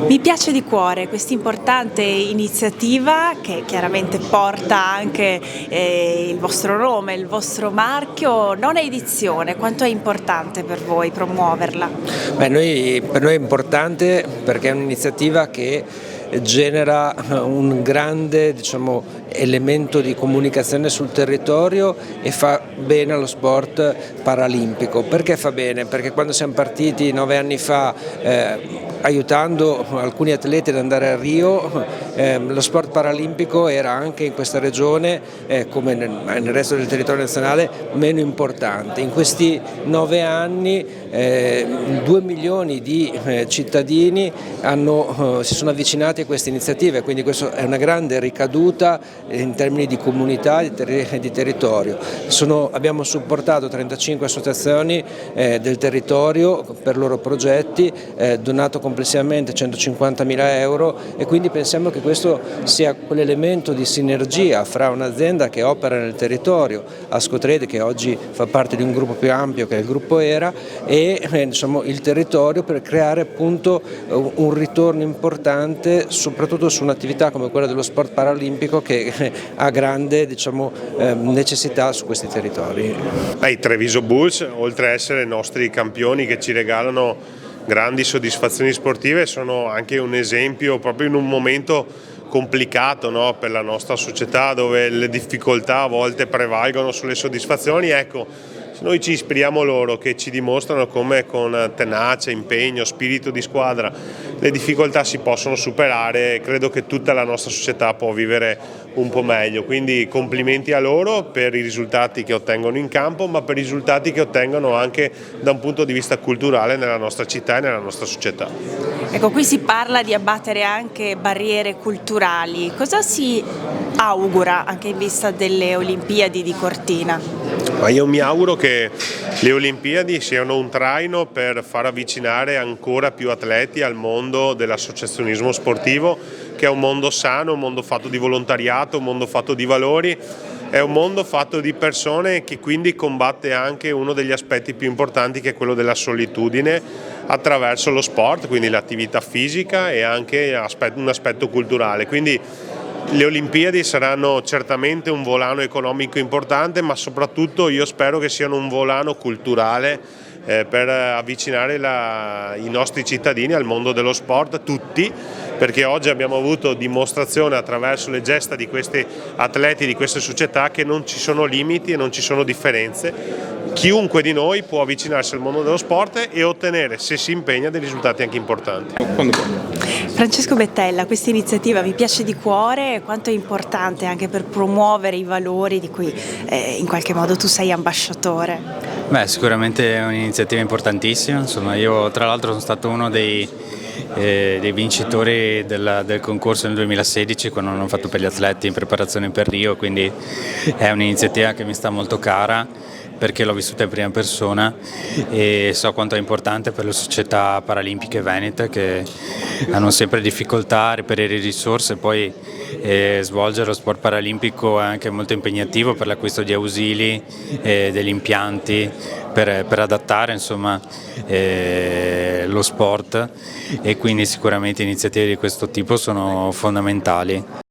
Mi piace di cuore questa importante iniziativa che chiaramente porta anche il vostro nome, il vostro marchio, nona edizione. Quanto è importante per voi promuoverla? Per noi è importante perché è un'iniziativa che genera un grande, elemento di comunicazione sul territorio e fa bene allo sport paralimpico. Perché fa bene? Perché quando siamo partiti 9 anni fa aiutando alcuni atleti ad andare a Rio, lo sport paralimpico era anche in questa regione, come nel resto del territorio nazionale, meno importante. In questi 9 anni 2 milioni di cittadini si sono avvicinati a queste iniziative, quindi questa è una grande ricaduta in termini di comunità e di territorio. Abbiamo supportato 35 associazioni del territorio per i loro progetti, donato complessivamente 150.000 euro e quindi pensiamo che questo sia quell'elemento di sinergia fra un'azienda che opera nel territorio, Ascotrade, che oggi fa parte di un gruppo più ampio che è il gruppo ERA, e il territorio, per creare appunto un ritorno importante soprattutto su un'attività come quella dello sport paralimpico che ha grande necessità su questi territori. I Treviso Bulls, oltre a essere nostri campioni che ci regalano grandi soddisfazioni sportive, sono anche un esempio proprio in un momento complicato, no, per la nostra società, dove le difficoltà a volte prevalgono sulle soddisfazioni. Ecco, noi ci ispiriamo loro, che ci dimostrano come con tenacia, impegno, spirito di squadra le difficoltà si possono superare e credo che tutta la nostra società può vivere un po' meglio. Quindi complimenti a loro per i risultati che ottengono in campo, ma per i risultati che ottengono anche da un punto di vista culturale nella nostra città e nella nostra società. Ecco, qui si parla di abbattere anche barriere culturali. Cosa si augura anche in vista delle Olimpiadi di Cortina? Ma io mi auguro che le Olimpiadi siano un traino per far avvicinare ancora più atleti al mondo dell'associazionismo sportivo, che è un mondo sano, un mondo fatto di volontariato, un mondo fatto di valori, è un mondo fatto di persone che quindi combatte anche uno degli aspetti più importanti, che è quello della solitudine, attraverso lo sport, quindi l'attività fisica e anche un aspetto culturale. Quindi le Olimpiadi saranno certamente un volano economico importante, ma soprattutto io spero che siano un volano culturale per avvicinare i nostri cittadini al mondo dello sport, tutti, perché oggi abbiamo avuto dimostrazione attraverso le gesta di questi atleti, di queste società, che non ci sono limiti e non ci sono differenze. Chiunque di noi può avvicinarsi al mondo dello sport e ottenere, se si impegna, dei risultati anche importanti. Francesco Bettella, questa iniziativa mi piace di cuore, quanto è importante anche per promuovere i valori di cui in qualche modo tu sei ambasciatore? Sicuramente è un'iniziativa importantissima. Io tra l'altro sono stato uno dei vincitori del concorso nel 2016, quando hanno fatto per gli atleti in preparazione per Rio, quindi è un'iniziativa che mi sta molto cara perché l'ho vissuta in prima persona e so quanto è importante per le società paralimpiche venete, che hanno sempre difficoltà a reperire risorse. Poi svolgere lo sport paralimpico è anche molto impegnativo per l'acquisto di ausili, degli impianti per adattare lo sport, e quindi sicuramente iniziative di questo tipo sono fondamentali.